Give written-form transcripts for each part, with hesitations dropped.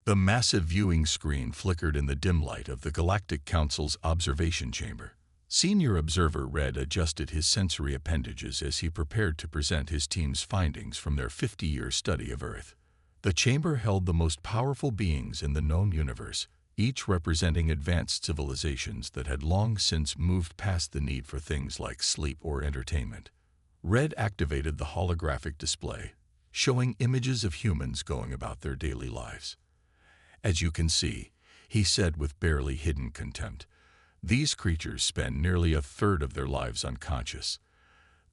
The massive viewing screen flickered in the dim light of the Galactic Council's observation chamber. Senior Observer Red adjusted his sensory appendages as he prepared to present his team's findings from their 50-year study of Earth. The chamber held the most powerful beings in the known universe, each representing advanced civilizations that had long since moved past the need for things like sleep or entertainment. Red activated the holographic display, showing images of humans going about their daily lives. "As you can see," he said with barely hidden contempt, "these creatures spend nearly a third of their lives unconscious.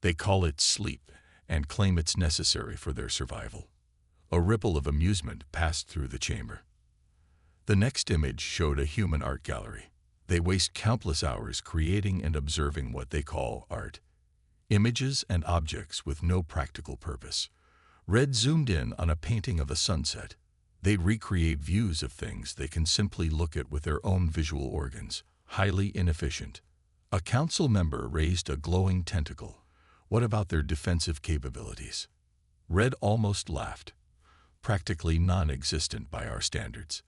They call it sleep and claim it's necessary for their survival." A ripple of amusement passed through the chamber. The next image showed a human art gallery. They waste countless hours creating and observing what they call art. Images and objects with no practical purpose. Red zoomed in on a painting of a sunset. They recreate views of things they can simply look at with their own visual organs. Highly inefficient. A council member raised a glowing tentacle. What about their defensive capabilities? Red almost laughed. Practically non-existent by our standards.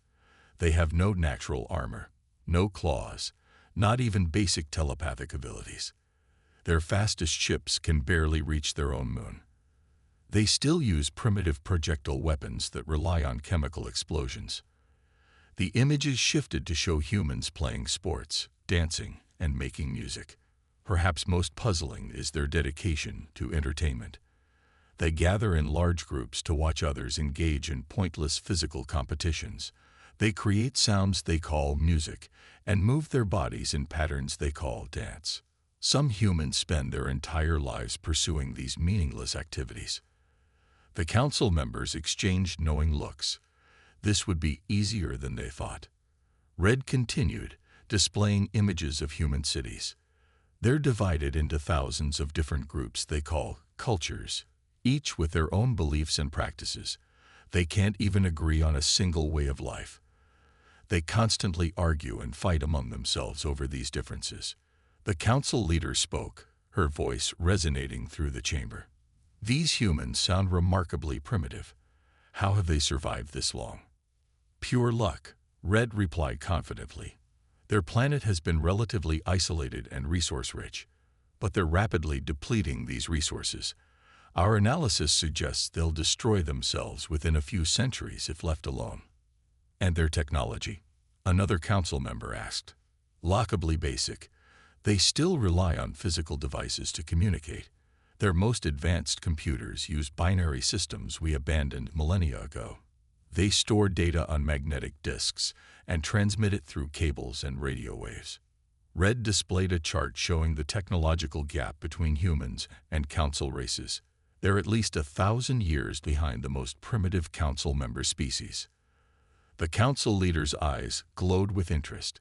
They have no natural armor, no claws, not even basic telepathic abilities. Their fastest ships can barely reach their own moon. They still use primitive projectile weapons that rely on chemical explosions. The images shifted to show humans playing sports, dancing, and making music. Perhaps most puzzling is their dedication to entertainment. They gather in large groups to watch others engage in pointless physical competitions. They create sounds they call music and move their bodies in patterns they call dance. Some humans spend their entire lives pursuing these meaningless activities. The council members exchanged knowing looks. This would be easier than they thought. Red continued, displaying images of human cities. They're divided into thousands of different groups they call cultures, each with their own beliefs and practices. They can't even agree on a single way of life. They constantly argue and fight among themselves over these differences. The council leader spoke, her voice resonating through the chamber. "These humans sound remarkably primitive. How have they survived this long?" "Pure luck," Red replied confidently. "Their planet has been relatively isolated and resource-rich, but they're rapidly depleting these resources. Our analysis suggests they'll destroy themselves within a few centuries if left alone." "And their technology?" another council member asked. "Laughably basic. They still rely on physical devices to communicate. Their most advanced computers use binary systems we abandoned millennia ago. They store data on magnetic disks and transmit it through cables and radio waves." Red displayed a chart showing the technological gap between humans and council races. They're at least 1,000 years behind the most primitive council member species. The council leader's eyes glowed with interest.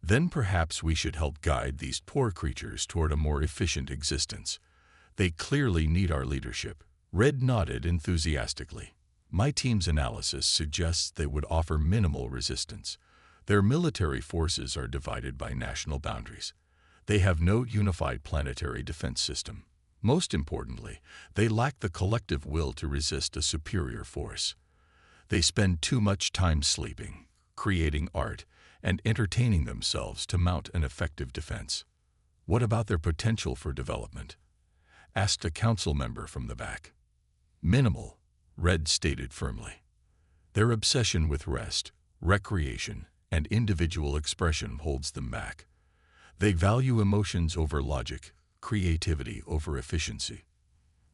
"Then perhaps we should help guide these poor creatures toward a more efficient existence. They clearly need our leadership." Red nodded enthusiastically. "My team's analysis suggests they would offer minimal resistance. Their military forces are divided by national boundaries. They have no unified planetary defense system. Most importantly, they lack the collective will to resist a superior force. They spend too much time sleeping, creating art, and entertaining themselves to mount an effective defense." "What about their potential for development?" asked a council member from the back. "Minimal," Red stated firmly. "Their obsession with rest, recreation, and individual expression holds them back. They value emotions over logic, creativity over efficiency.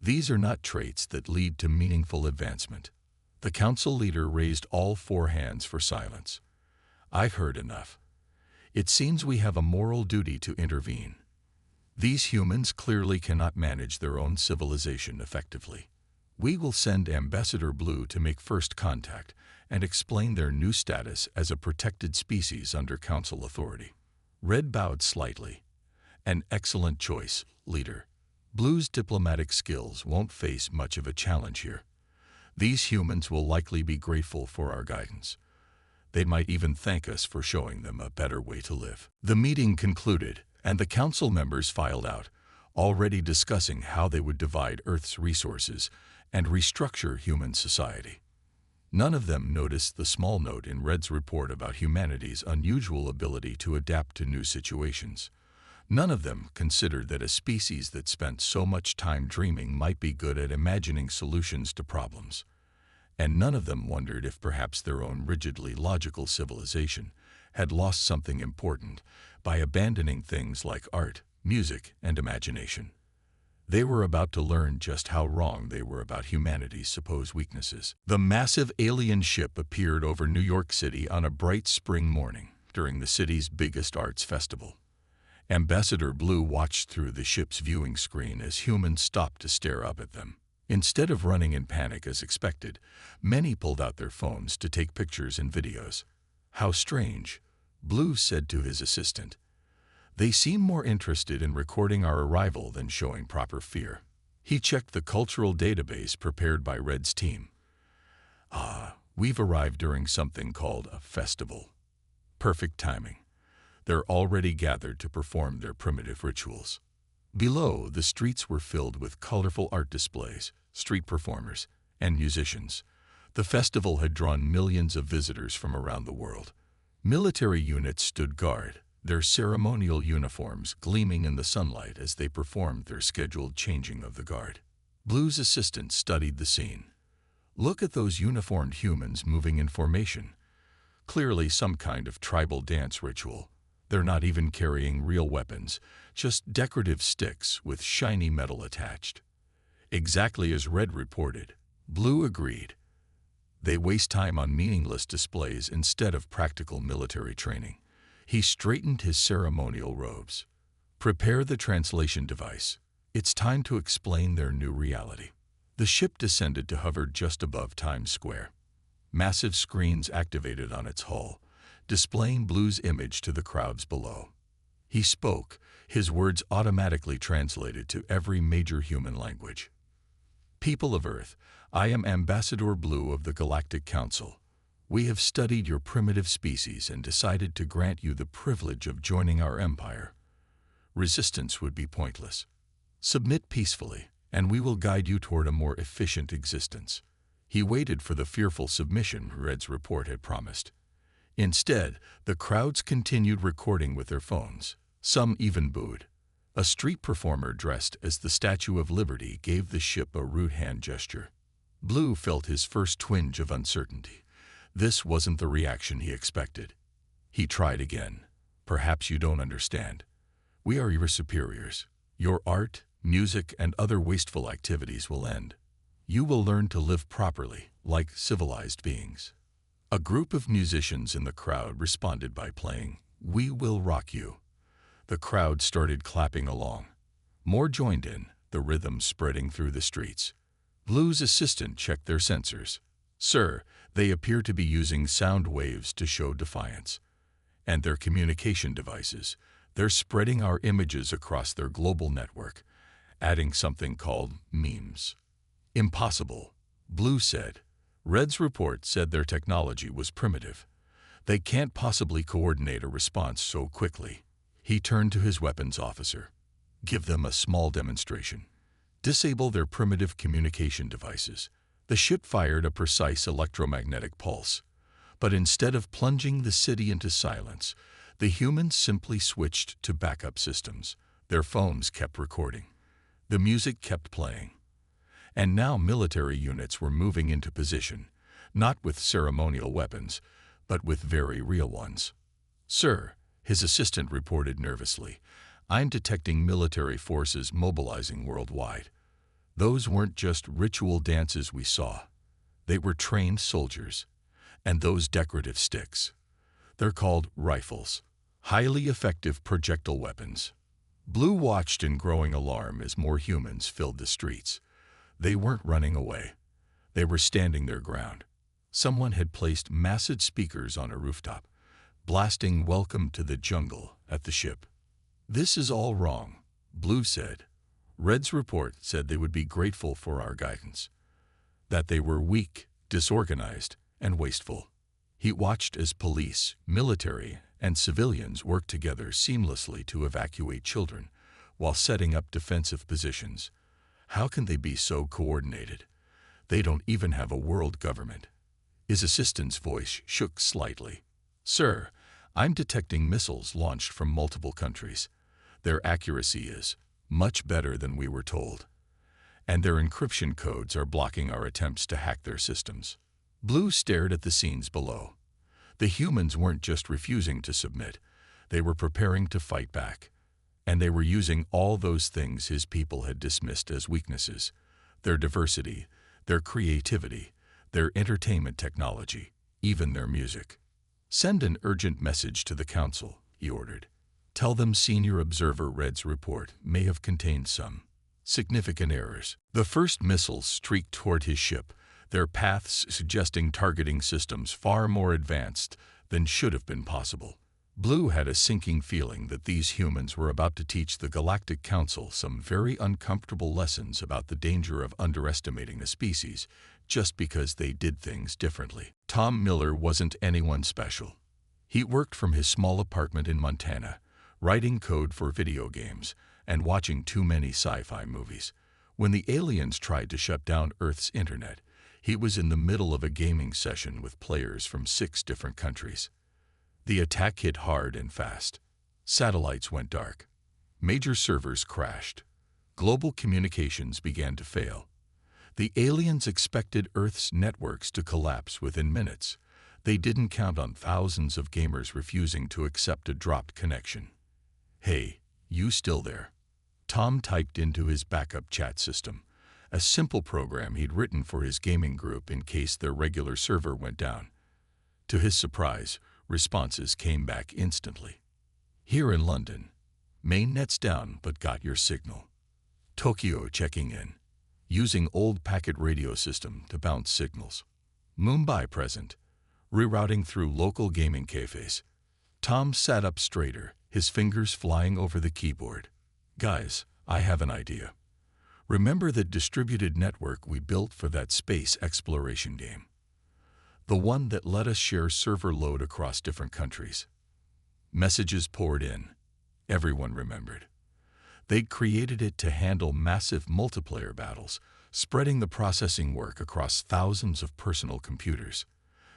These are not traits that lead to meaningful advancement." The council leader raised all 4 hands for silence. "I've heard enough. It seems we have a moral duty to intervene. These humans clearly cannot manage their own civilization effectively. We will send Ambassador Blue to make first contact and explain their new status as a protected species under council authority." Red bowed slightly. "An excellent choice, leader. Blue's diplomatic skills won't face much of a challenge here. These humans will likely be grateful for our guidance. They might even thank us for showing them a better way to live." The meeting concluded, and the council members filed out, already discussing how they would divide Earth's resources and restructure human society. None of them noticed the small note in Red's report about humanity's unusual ability to adapt to new situations. None of them considered that a species that spent so much time dreaming might be good at imagining solutions to problems. And none of them wondered if perhaps their own rigidly logical civilization had lost something important by abandoning things like art, music, and imagination. They were about to learn just how wrong they were about humanity's supposed weaknesses. The massive alien ship appeared over New York City on a bright spring morning during the city's biggest arts festival. Ambassador Blue watched through the ship's viewing screen as humans stopped to stare up at them. Instead of running in panic as expected, many pulled out their phones to take pictures and videos. "How strange," Blue said to his assistant. "They seem more interested in recording our arrival than showing proper fear." He checked the cultural database prepared by Red's team. We've arrived during something called a festival. Perfect timing. They're already gathered to perform their primitive rituals. Below, the streets were filled with colorful art displays, street performers, and musicians. The festival had drawn millions of visitors from around the world. Military units stood guard, their ceremonial uniforms gleaming in the sunlight as they performed their scheduled changing of the guard. Blue's assistant studied the scene. "Look at those uniformed humans moving in formation. Clearly some kind of tribal dance ritual. They're not even carrying real weapons, just decorative sticks with shiny metal attached." Exactly as Red reported, Blue agreed. They waste time on meaningless displays instead of practical military training. He straightened his ceremonial robes. "Prepare the translation device. It's time to explain their new reality." The ship descended to hover just above Times Square. Massive screens activated on its hull, displaying Blue's image to the crowds below. He spoke, his words automatically translated to every major human language. "People of Earth, I am Ambassador Blue of the Galactic Council. We have studied your primitive species and decided to grant you the privilege of joining our empire. Resistance would be pointless. Submit peacefully, and we will guide you toward a more efficient existence." He waited for the fearful submission Red's report had promised. Instead, the crowds continued recording with their phones. Some even booed. A street performer dressed as the Statue of Liberty gave the ship a rude hand gesture. Blue felt his first twinge of uncertainty. This wasn't the reaction he expected. He tried again. "Perhaps you don't understand. We are your superiors. Your art, music, and other wasteful activities will end. You will learn to live properly, like civilized beings." A group of musicians in the crowd responded by playing "We Will Rock You." The crowd started clapping along. More joined in, the rhythm spreading through the streets. Blue's assistant checked their sensors. "Sir, they appear to be using sound waves to show defiance. And their communication devices. They're spreading our images across their global network, adding something called memes." "Impossible," Blue said. Red's report said their technology was primitive. They can't possibly coordinate a response so quickly. He turned to his weapons officer. "Give them a small demonstration. Disable their primitive communication devices." The ship fired a precise electromagnetic pulse. But instead of plunging the city into silence, the humans simply switched to backup systems. Their phones kept recording. The music kept playing. And now military units were moving into position, not with ceremonial weapons, but with very real ones. "Sir," his assistant reported nervously, "I'm detecting military forces mobilizing worldwide. Those weren't just ritual dances we saw. They were trained soldiers. And those decorative sticks. They're called rifles. Highly effective projectile weapons." Blue watched in growing alarm as more humans filled the streets. They weren't running away. They were standing their ground. Someone had placed massive speakers on a rooftop, blasting "Welcome to the Jungle" at the ship. "This is all wrong," Blue said. Red's report said they would be grateful for our guidance. That they were weak, disorganized, and wasteful. He watched as police, military, and civilians worked together seamlessly to evacuate children while setting up defensive positions. How can they be so coordinated? They don't even have a world government. His assistant's voice shook slightly. "Sir, I'm detecting missiles launched from multiple countries. Their accuracy is much better than we were told, and their encryption codes are blocking our attempts to hack their systems." Blue stared at the scenes below. The humans weren't just refusing to submit, they were preparing to fight back. And they were using all those things his people had dismissed as weaknesses: their diversity, their creativity, their entertainment technology, even their music. "Send an urgent message to the council," he ordered. "Tell them Senior Observer Red's report may have contained some significant errors." The first missiles streaked toward his ship, their paths suggesting targeting systems far more advanced than should have been possible. Blue had a sinking feeling that these humans were about to teach the Galactic Council some very uncomfortable lessons about the danger of underestimating a species just because they did things differently. Tom Miller wasn't anyone special. He worked from his small apartment in Montana, writing code for video games and watching too many sci-fi movies. When the aliens tried to shut down Earth's internet, he was in the middle of a gaming session with players from 6 different countries. The attack hit hard and fast. Satellites went dark. Major servers crashed. Global communications began to fail. The aliens expected Earth's networks to collapse within minutes. They didn't count on thousands of gamers refusing to accept a dropped connection. "Hey, you still there?" Tom typed into his backup chat system, a simple program he'd written for his gaming group in case their regular server went down. To his surprise, responses came back instantly. "Here in London. Mainnet's down but got your signal. Tokyo checking in. Using old packet radio system to bounce signals. Mumbai present. Rerouting through local gaming cafes." Tom sat up straighter, his fingers flying over the keyboard. "Guys, I have an idea. Remember that distributed network we built for that space exploration game? The one that let us share server load across different countries?" Messages poured in. Everyone remembered. They'd created it to handle massive multiplayer battles, spreading the processing work across thousands of personal computers.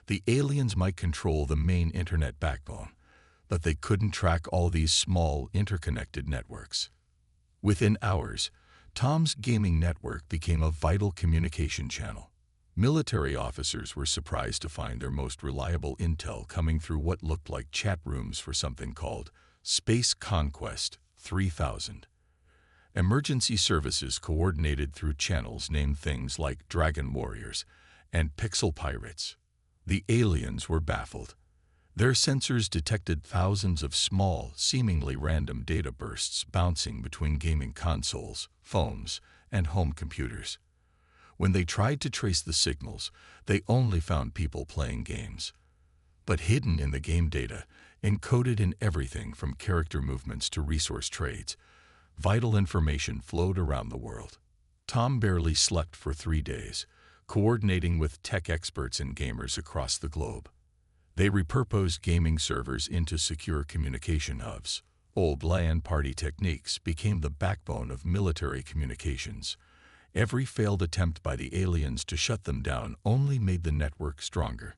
The aliens might control the main internet backbone, but they couldn't track all these small, interconnected networks. Within hours, Tom's gaming network became a vital communication channel. Military officers were surprised to find their most reliable intel coming through what looked like chat rooms for something called Space Conquest 3000. Emergency services coordinated through channels named things like Dragon Warriors and Pixel Pirates. The aliens were baffled. Their sensors detected thousands of small, seemingly random data bursts bouncing between gaming consoles, phones, and home computers. When they tried to trace the signals, they only found people playing games. But hidden in the game data, encoded in everything from character movements to resource trades, vital information flowed around the world. Tom barely slept for 3 days, coordinating with tech experts and gamers across the globe. They repurposed gaming servers into secure communication hubs. Old LAN party techniques became the backbone of military communications. Every failed attempt by the aliens to shut them down only made the network stronger.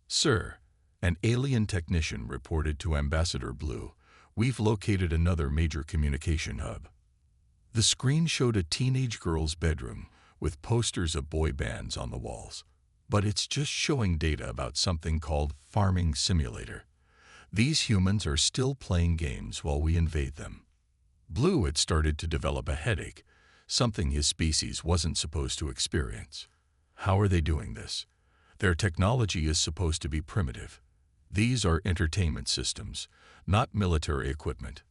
"Sir," an alien technician reported to Ambassador Blue, "we've located another major communication hub." The screen showed a teenage girl's bedroom with posters of boy bands on the walls. But it's just showing data about something called Farming Simulator. These humans are still playing games while we invade them. Blue had started to develop a headache, something his species wasn't supposed to experience. How are they doing this? Their technology is supposed to be primitive. These are entertainment systems, not military equipment.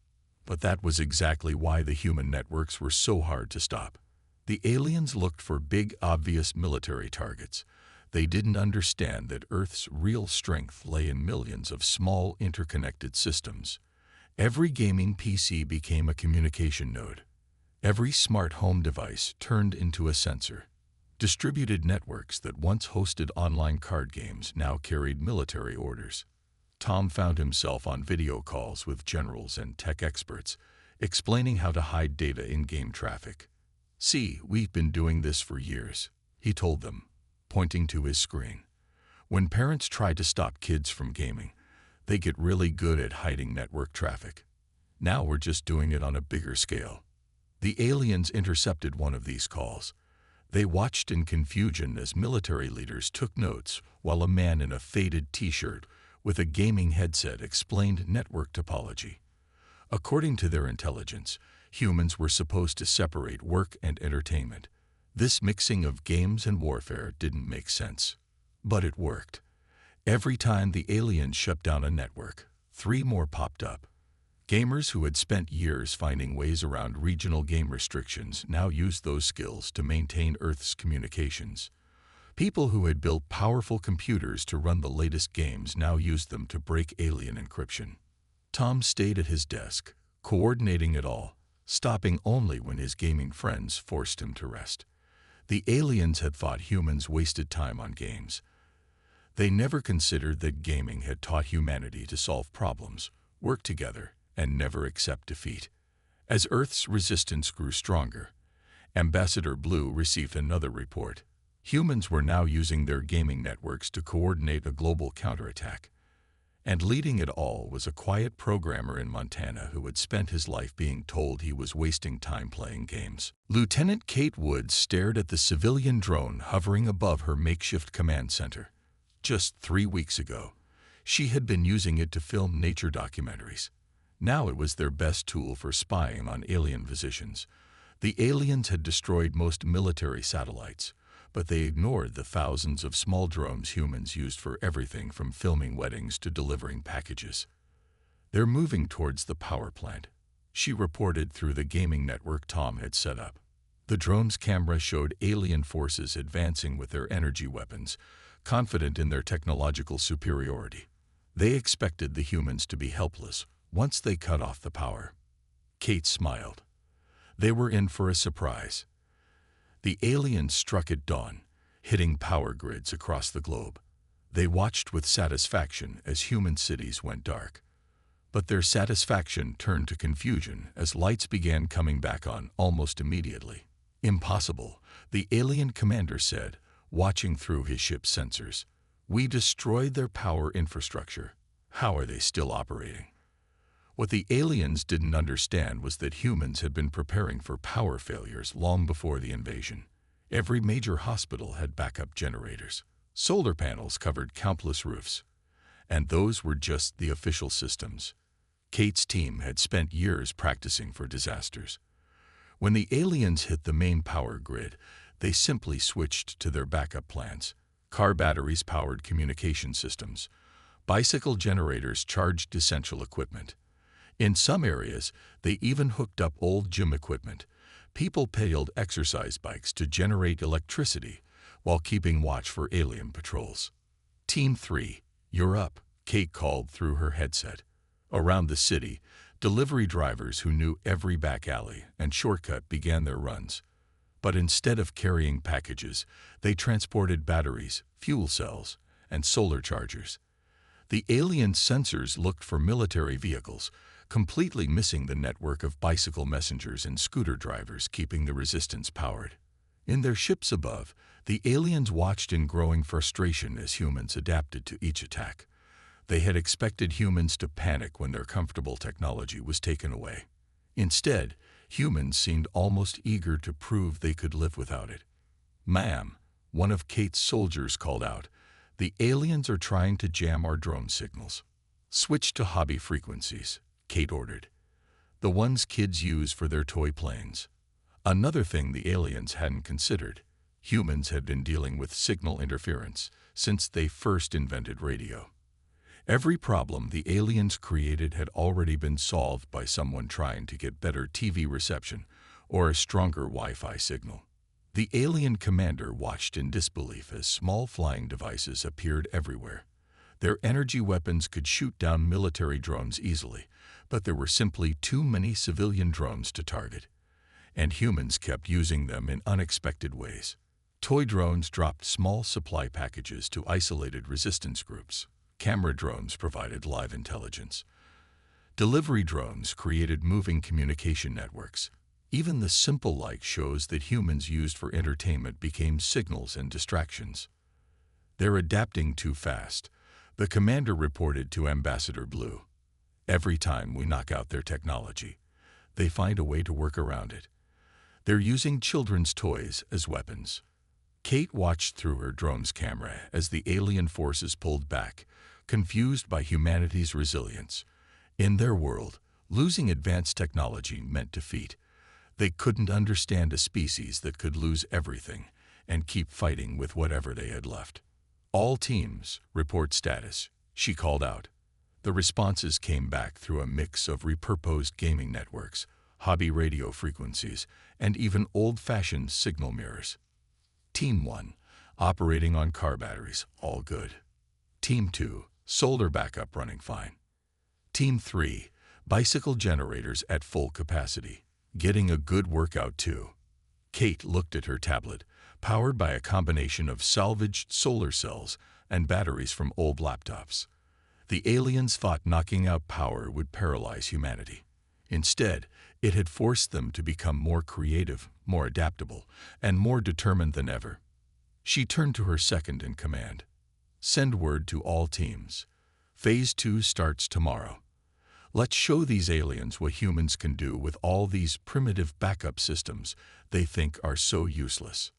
But that was exactly why the human networks were so hard to stop. The aliens looked for big, obvious military targets. They didn't understand that Earth's real strength lay in millions of small, interconnected systems. Every gaming PC became a communication node. Every smart home device turned into a sensor. Distributed networks that once hosted online card games now carried military orders. Tom found himself on video calls with generals and tech experts, explaining how to hide data in game traffic. "See, we've been doing this for years," he told them, pointing to his screen. When parents try to stop kids from gaming, they get really good at hiding network traffic. Now we're just doing it on a bigger scale. The aliens intercepted one of these calls. They watched in confusion as military leaders took notes while a man in a faded t-shirt with a gaming headset explained network topology. According to their intelligence, humans were supposed to separate work and entertainment. This mixing of games and warfare didn't make sense. But it worked. Every time the aliens shut down a network, 3 more popped up. Gamers who had spent years finding ways around regional game restrictions now used those skills to maintain Earth's communications. People who had built powerful computers to run the latest games now used them to break alien encryption. Tom stayed at his desk, coordinating it all, stopping only when his gaming friends forced him to rest. The aliens had thought humans wasted time on games. They never considered that gaming had taught humanity to solve problems, work together, and never accept defeat. As Earth's resistance grew stronger, Ambassador Blue received another report. Humans were now using their gaming networks to coordinate a global counterattack. And leading it all was a quiet programmer in Montana who had spent his life being told he was wasting time playing games. Lieutenant Kate Woods stared at the civilian drone hovering above her makeshift command center. Just 3 weeks ago, she had been using it to film nature documentaries. Now it was their best tool for spying on alien positions. The aliens had destroyed most military satellites, but they ignored the thousands of small drones humans used for everything from filming weddings to delivering packages. They're moving towards the power plant, she reported through the gaming network Tom had set up. The drone's camera showed alien forces advancing with their energy weapons, confident in their technological superiority. They expected the humans to be helpless once they cut off the power. Kate smiled. They were in for a surprise. The aliens struck at dawn, hitting power grids across the globe. They watched with satisfaction as human cities went dark. But their satisfaction turned to confusion as lights began coming back on almost immediately. Impossible, the alien commander said, watching through his ship's sensors. We destroyed their power infrastructure. How are they still operating? What the aliens didn't understand was that humans had been preparing for power failures long before the invasion. Every major hospital had backup generators. Solar panels covered countless roofs. And those were just the official systems. Kate's team had spent years practicing for disasters. When the aliens hit the main power grid, they simply switched to their backup plans. Car batteries powered communication systems. Bicycle generators charged essential equipment. In some areas, they even hooked up old gym equipment. People pedaled exercise bikes to generate electricity while keeping watch for alien patrols. Team 3, you're up, Kate called through her headset. Around the city, delivery drivers who knew every back alley and shortcut began their runs. But instead of carrying packages, they transported batteries, fuel cells, and solar chargers. The alien sensors looked for military vehicles, completely missing the network of bicycle messengers and scooter drivers keeping the resistance powered. In their ships above, the aliens watched in growing frustration as humans adapted to each attack. They had expected humans to panic when their comfortable technology was taken away. Instead, humans seemed almost eager to prove they could live without it. "Ma'am," one of Kate's soldiers called out, "the aliens are trying to jam our drone signals." "Switch to hobby frequencies," Kate ordered. "The ones kids use for their toy planes." Another thing the aliens hadn't considered: humans had been dealing with signal interference since they first invented radio. Every problem the aliens created had already been solved by someone trying to get better TV reception or a stronger Wi-Fi signal. The alien commander watched in disbelief as small flying devices appeared everywhere. Their energy weapons could shoot down military drones easily, but there were simply too many civilian drones to target. And humans kept using them in unexpected ways. Toy drones dropped small supply packages to isolated resistance groups. Camera drones provided live intelligence. Delivery drones created moving communication networks. Even the simple light shows that humans used for entertainment became signals and distractions. They're adapting too fast, the commander reported to Ambassador Blue. Every time we knock out their technology, they find a way to work around it. They're using children's toys as weapons. Kate watched through her drone's camera as the alien forces pulled back, confused by humanity's resilience. In their world, losing advanced technology meant defeat. They couldn't understand a species that could lose everything and keep fighting with whatever they had left. All teams, report status, she called out. The responses came back through a mix of repurposed gaming networks, hobby radio frequencies, and even old-fashioned signal mirrors. Team 1, operating on car batteries, all good. Team 2, solar backup running fine. Team 3, bicycle generators at full capacity, getting a good workout too. Kate looked at her tablet, powered by a combination of salvaged solar cells and batteries from old laptops. The aliens thought knocking out power would paralyze humanity. Instead, it had forced them to become more creative, more adaptable, and more determined than ever. She turned to her second-in-command. Send word to all teams. Phase 2 starts tomorrow. Let's show these aliens what humans can do with all these primitive backup systems they think are so useless.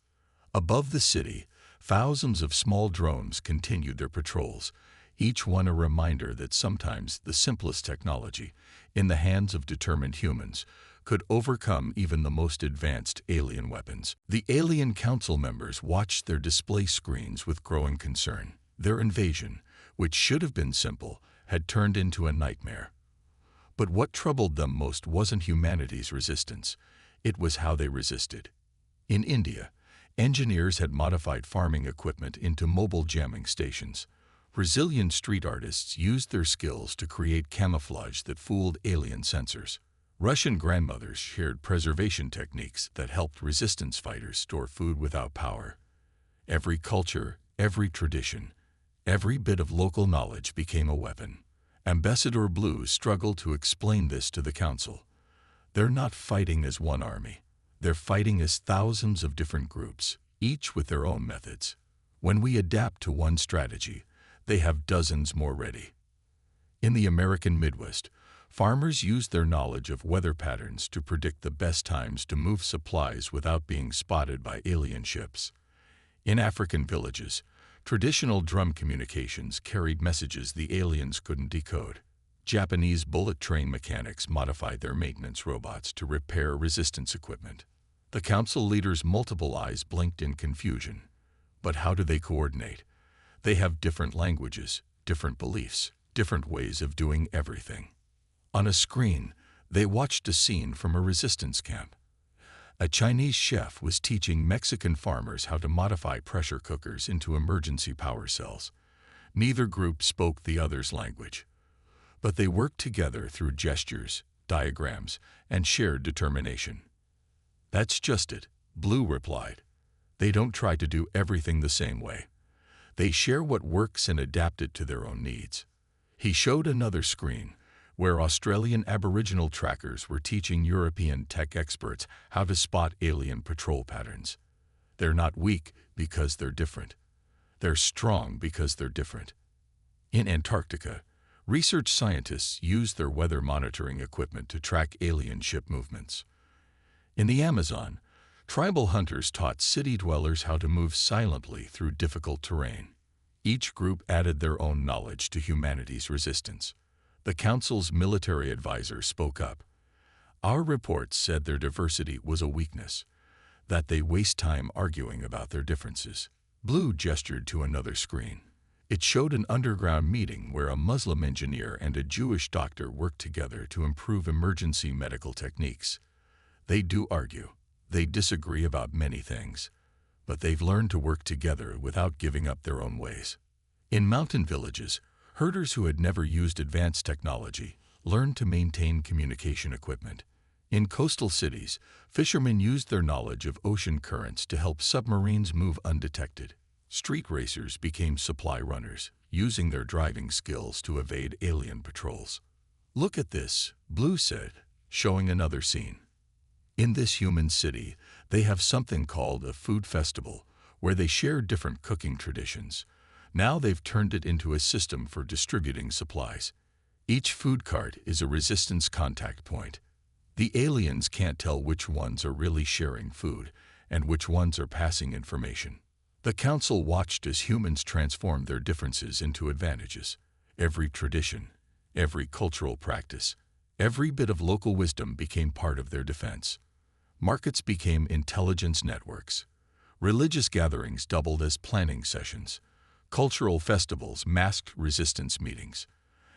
Above the city, thousands of small drones continued their patrols, each one a reminder that sometimes the simplest technology, in the hands of determined humans, could overcome even the most advanced alien weapons. The alien council members watched their display screens with growing concern. Their invasion, which should have been simple, had turned into a nightmare. But what troubled them most wasn't humanity's resistance. It was how they resisted. In India, engineers had modified farming equipment into mobile jamming stations. Brazilian street artists used their skills to create camouflage that fooled alien sensors. Russian grandmothers shared preservation techniques that helped resistance fighters store food without power. Every culture, every tradition, every bit of local knowledge became a weapon. Ambassador Blue struggled to explain this to the council. They're not fighting as one army. They're fighting as thousands of different groups, each with their own methods. When we adapt to one strategy, they have dozens more ready. In the American Midwest, farmers used their knowledge of weather patterns to predict the best times to move supplies without being spotted by alien ships. In African villages, traditional drum communications carried messages the aliens couldn't decode. Japanese bullet train mechanics modified their maintenance robots to repair resistance equipment. The council leaders' multiple eyes blinked in confusion. But how do they coordinate? They have different languages, different beliefs, different ways of doing everything. On a screen, they watched a scene from a resistance camp. A Chinese chef was teaching Mexican farmers how to modify pressure cookers into emergency power cells. Neither group spoke the other's language, but they worked together through gestures, diagrams, and shared determination. That's just it, Blue replied. They don't try to do everything the same way. They share what works and adapt it to their own needs. He showed another screen, where Australian Aboriginal trackers were teaching European tech experts how to spot alien patrol patterns. They're not weak because they're different. They're strong because they're different. In Antarctica, research scientists used their weather monitoring equipment to track alien ship movements. In the Amazon, tribal hunters taught city dwellers how to move silently through difficult terrain. Each group added their own knowledge to humanity's resistance. The council's military advisor spoke up. Our reports said their diversity was a weakness, that they waste time arguing about their differences. Blue gestured to another screen. It showed an underground meeting where a Muslim engineer and a Jewish doctor worked together to improve emergency medical techniques. They do argue. They disagree about many things, but they've learned to work together without giving up their own ways. In mountain villages, herders who had never used advanced technology learned to maintain communication equipment. In coastal cities, fishermen used their knowledge of ocean currents to help submarines move undetected. Street racers became supply runners, using their driving skills to evade alien patrols. Look at this, Blue said, showing another scene. In this human city, they have something called a food festival, where they share different cooking traditions. Now they've turned it into a system for distributing supplies. Each food cart is a resistance contact point. The aliens can't tell which ones are really sharing food and which ones are passing information. The council watched as humans transformed their differences into advantages. Every tradition, every cultural practice, every bit of local wisdom became part of their defense. Markets became intelligence networks. Religious gatherings doubled as planning sessions. Cultural festivals masked resistance meetings.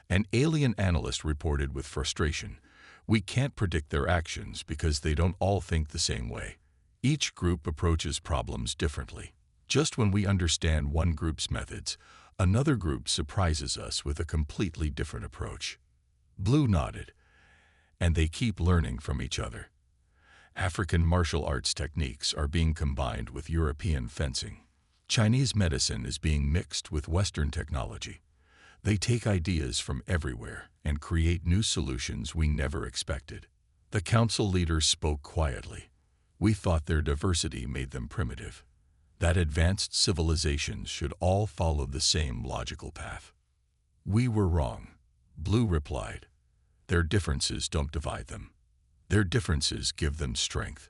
An alien analyst reported with frustration, "We can't predict their actions because they don't all think the same way. Each group approaches problems differently. Just when we understand one group's methods, another group surprises us with a completely different approach." Blue nodded. "And they keep learning from each other. African martial arts techniques are being combined with European fencing. Chinese medicine is being mixed with Western technology. They take ideas from everywhere and create new solutions we never expected." The council leaders spoke quietly. "We thought their diversity made them primitive. That advanced civilizations should all follow the same logical path." "We were wrong," Blue replied. "Their differences don't divide them. Their differences give them strength.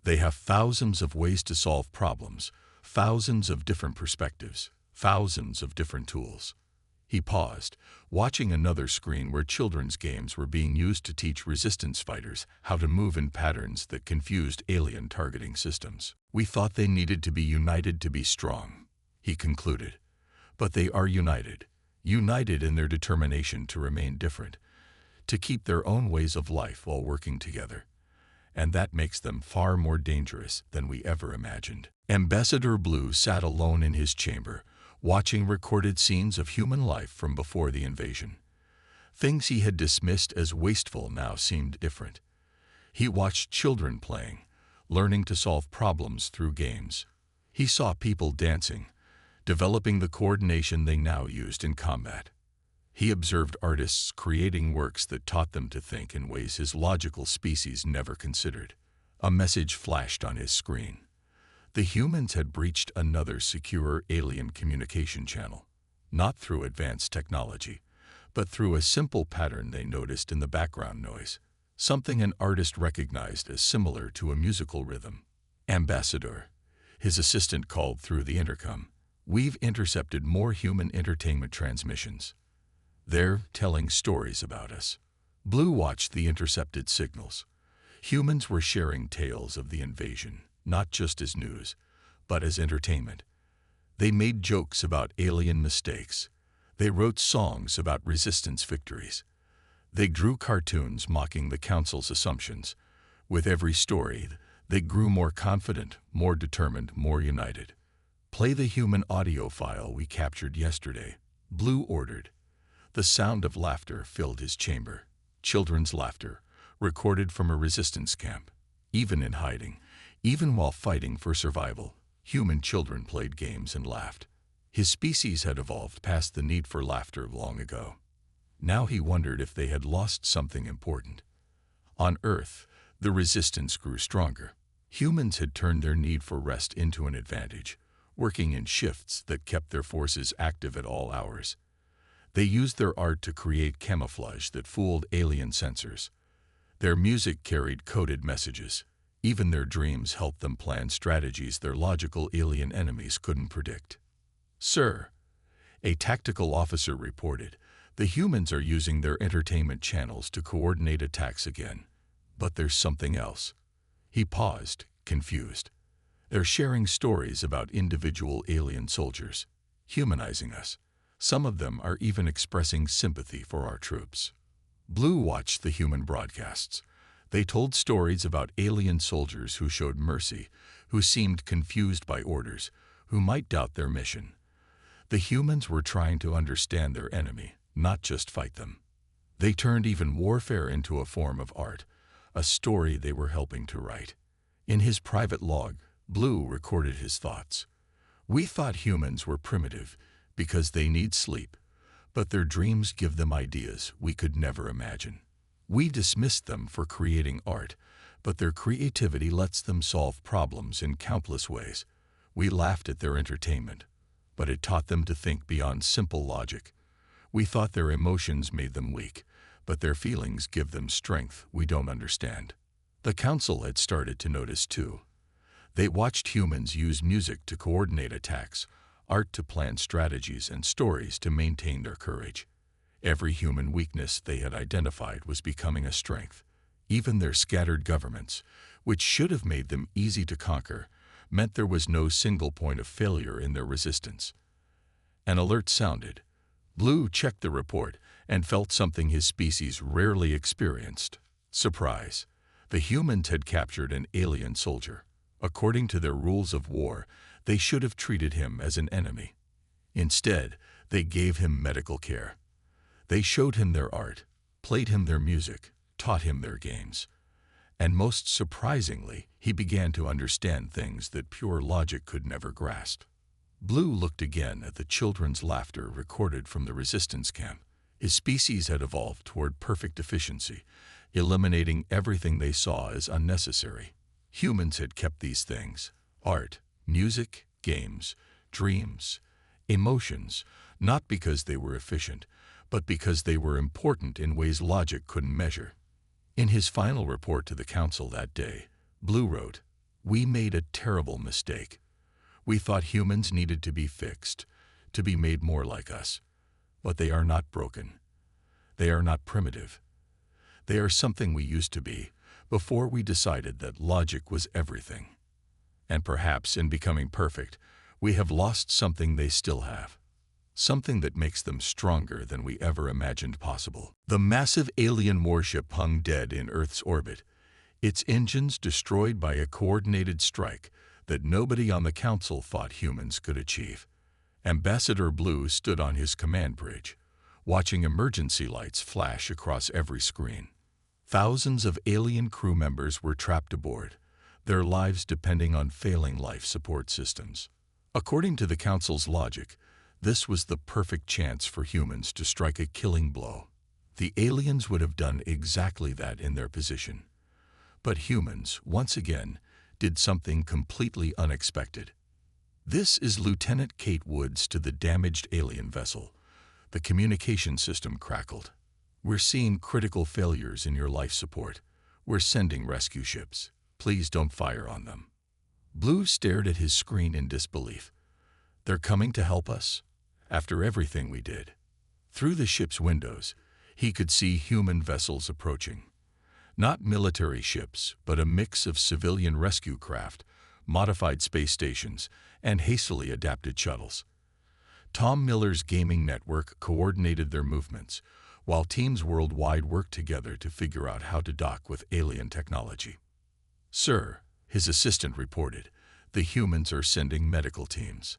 They have thousands of ways to solve problems, thousands of different perspectives, thousands of different tools." He paused, watching another screen where children's games were being used to teach resistance fighters how to move in patterns that confused alien targeting systems. "We thought they needed to be united to be strong," he concluded. "But they are united in their determination to remain different, to keep their own ways of life while working together. And that makes them far more dangerous than we ever imagined." Ambassador Blue sat alone in his chamber, watching recorded scenes of human life from before the invasion. Things he had dismissed as wasteful now seemed different. He watched children playing, learning to solve problems through games. He saw people dancing, developing the coordination they now used in combat. He observed artists creating works that taught them to think in ways his logical species never considered. A message flashed on his screen. The humans had breached another secure alien communication channel, not through advanced technology, but through a simple pattern they noticed in the background noise, something an artist recognized as similar to a musical rhythm. "Ambassador," his assistant called through the intercom, "we've intercepted more human entertainment transmissions. They're telling stories about us." Blue watched the intercepted signals. Humans were sharing tales of the invasion, not just as news, but as entertainment. They made jokes about alien mistakes. They wrote songs about resistance victories. They drew cartoons mocking the council's assumptions. With every story, they grew more confident, more determined, more united. "Play the human audio file we captured yesterday," Blue ordered. The sound of laughter filled his chamber. Children's laughter, recorded from a resistance camp. Even in hiding, even while fighting for survival, human children played games and laughed. His species had evolved past the need for laughter long ago. Now he wondered if they had lost something important. On Earth, the resistance grew stronger. Humans had turned their need for rest into an advantage, working in shifts that kept their forces active at all hours. They used their art to create camouflage that fooled alien sensors. Their music carried coded messages. Even their dreams helped them plan strategies their logical alien enemies couldn't predict. "Sir," a tactical officer reported, "the humans are using their entertainment channels to coordinate attacks again. But there's something else." He paused, confused. "They're sharing stories about individual alien soldiers, humanizing us. Some of them are even expressing sympathy for our troops." Blue watched the human broadcasts. They told stories about alien soldiers who showed mercy, who seemed confused by orders, who might doubt their mission. The humans were trying to understand their enemy, not just fight them. They turned even warfare into a form of art, a story they were helping to write. In his private log, Blue recorded his thoughts. "We thought humans were primitive because they need sleep, but their dreams give them ideas we could never imagine. We dismissed them for creating art, but their creativity lets them solve problems in countless ways. We laughed at their entertainment, but it taught them to think beyond simple logic. We thought their emotions made them weak, but their feelings give them strength we don't understand. The council had started to notice too. They watched humans use music to coordinate attacks, art to plan strategies, and stories to maintain their courage. Every human weakness they had identified was becoming a strength. Even their scattered governments, which should have made them easy to conquer, meant there was no single point of failure in their resistance. An alert sounded. Blue checked the report and felt something his species rarely experienced: surprise. The humans had captured an alien soldier. According to their rules of war, they should have treated him as an enemy. Instead, they gave him medical care. They showed him their art, played him their music, taught him their games. And most surprisingly, he began to understand things that pure logic could never grasp. Blue looked again at the children's laughter recorded from the resistance camp. His species had evolved toward perfect efficiency, eliminating everything they saw as unnecessary. Humans had kept these things: art, music, games, dreams, emotions, not because they were efficient, but because they were important in ways logic couldn't measure. In his final report to the council that day, Blue wrote, "We made a terrible mistake. We thought humans needed to be fixed, to be made more like us. But they are not broken. They are not primitive. They are something we used to be before we decided that logic was everything. And perhaps in becoming perfect, we have lost something they still have. Something that makes them stronger than we ever imagined possible." The massive alien warship hung dead in Earth's orbit, its engines destroyed by a coordinated strike that nobody on the council thought humans could achieve. Ambassador Blue stood on his command bridge, watching emergency lights flash across every screen. Thousands of alien crew members were trapped aboard, their lives depending on failing life support systems. According to the council's logic, this was the perfect chance for humans to strike a killing blow. The aliens would have done exactly that in their position. But humans, once again, did something completely unexpected. "This is Lieutenant Kate Woods to the damaged alien vessel." The communication system crackled. "We're seeing critical failures in your life support. We're sending rescue ships. Please don't fire on them." Blue stared at his screen in disbelief. "They're coming to help us? After everything we did?" Through the ship's windows, he could see human vessels approaching. Not military ships, but a mix of civilian rescue craft, modified space stations, and hastily adapted shuttles. Tom Miller's gaming network coordinated their movements, while teams worldwide worked together to figure out how to dock with alien technology. "Sir," his assistant reported, "the humans are sending medical teams.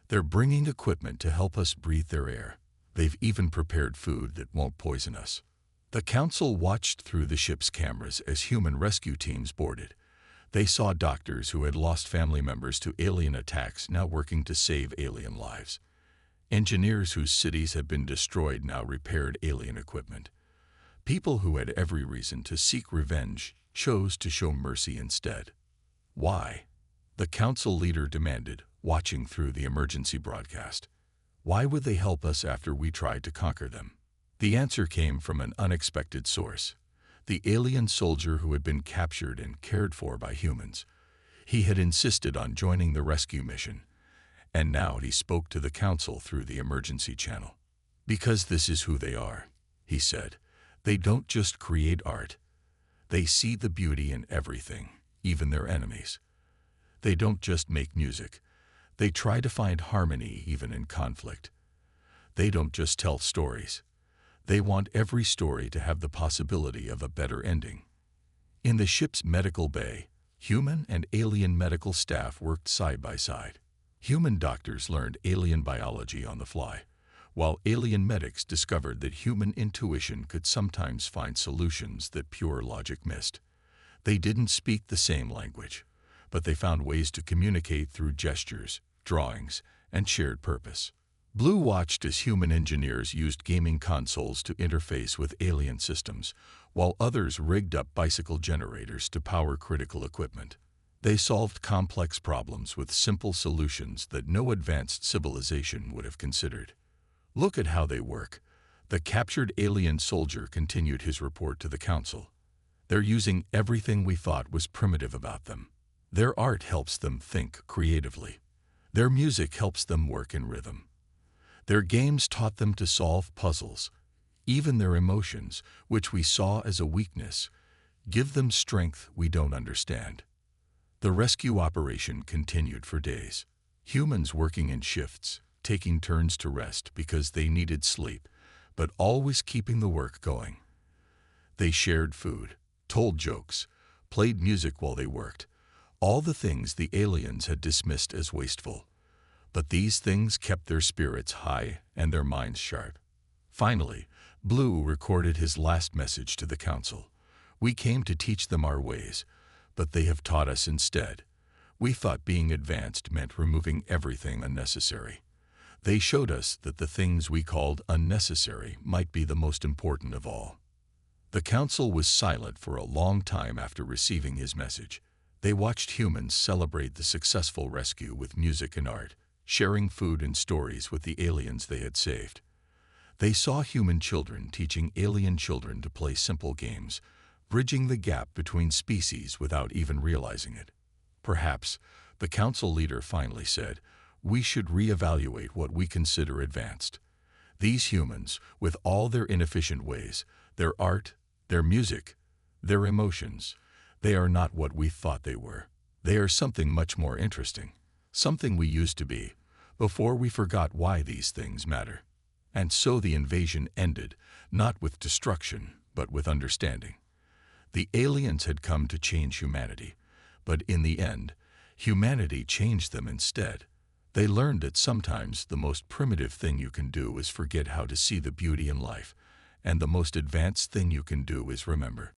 They're bringing equipment to help us breathe their air. They've even prepared food that won't poison us." The council watched through the ship's cameras as human rescue teams boarded. They saw doctors who had lost family members to alien attacks now working to save alien lives. Engineers whose cities had been destroyed now repaired alien equipment. People who had every reason to seek revenge chose to show mercy instead. "Why?" the council leader demanded, watching through the emergency broadcast. "Why would they help us after we tried to conquer them?" The answer came from an unexpected source: the alien soldier who had been captured and cared for by humans. He had insisted on joining the rescue mission, and now he spoke to the council through the emergency channel. "Because this is who they are," he said. "They don't just create art. They see the beauty in everything, even their enemies. They don't just make music. They try to find harmony even in conflict. They don't just tell stories. They want every story to have the possibility of a better ending." In the ship's medical bay, human and alien medical staff worked side by side. Human doctors learned alien biology on the fly, while alien medics discovered that human intuition could sometimes find solutions that pure logic missed. They didn't speak the same language, but they found ways to communicate through gestures, drawings, and shared purpose. Blue watched as human engineers used gaming consoles to interface with alien systems, while others rigged up bicycle generators to power critical equipment. They solved complex problems with simple solutions that no advanced civilization would have considered. Look at how they work. The captured alien soldier continued his report to the council. They're using everything we thought was primitive about them. Their art helps them think creatively. Their music helps them work in rhythm. Their games taught them to solve puzzles. Even their emotions, which we saw as a weakness, give them strength we don't understand. The rescue operation continued for days. Humans working in shifts, taking turns to rest because they needed sleep, but always keeping the work going. They shared food, told jokes, played music while they worked, all the things the aliens had dismissed as wasteful. But these things kept their spirits high and their minds sharp. Finally, Blue recorded his last message to the council. We came to teach them our ways, but they have taught us instead. We thought being advanced meant removing everything unnecessary. They showed us that the things we called unnecessary might be the most important of all. The council was silent for a long time after receiving his message. They watched humans celebrate the successful rescue with music and art, sharing food and stories with the aliens they had saved. They saw human children teaching alien children to play simple games, bridging the gap between species without even realizing it. Perhaps, the council leader finally said, we should reevaluate what we consider advanced. These humans, with all their inefficient ways, their art, their music, their emotions, they are not what we thought they were. They are something much more interesting, something we used to be, before we forgot why these things matter. And so the invasion ended, not with destruction, but with understanding. The aliens had come to change humanity, but in the end, humanity changed them instead. They learned that sometimes the most primitive thing you can do is forget how to see the beauty in life, and the most advanced thing you can do is remember.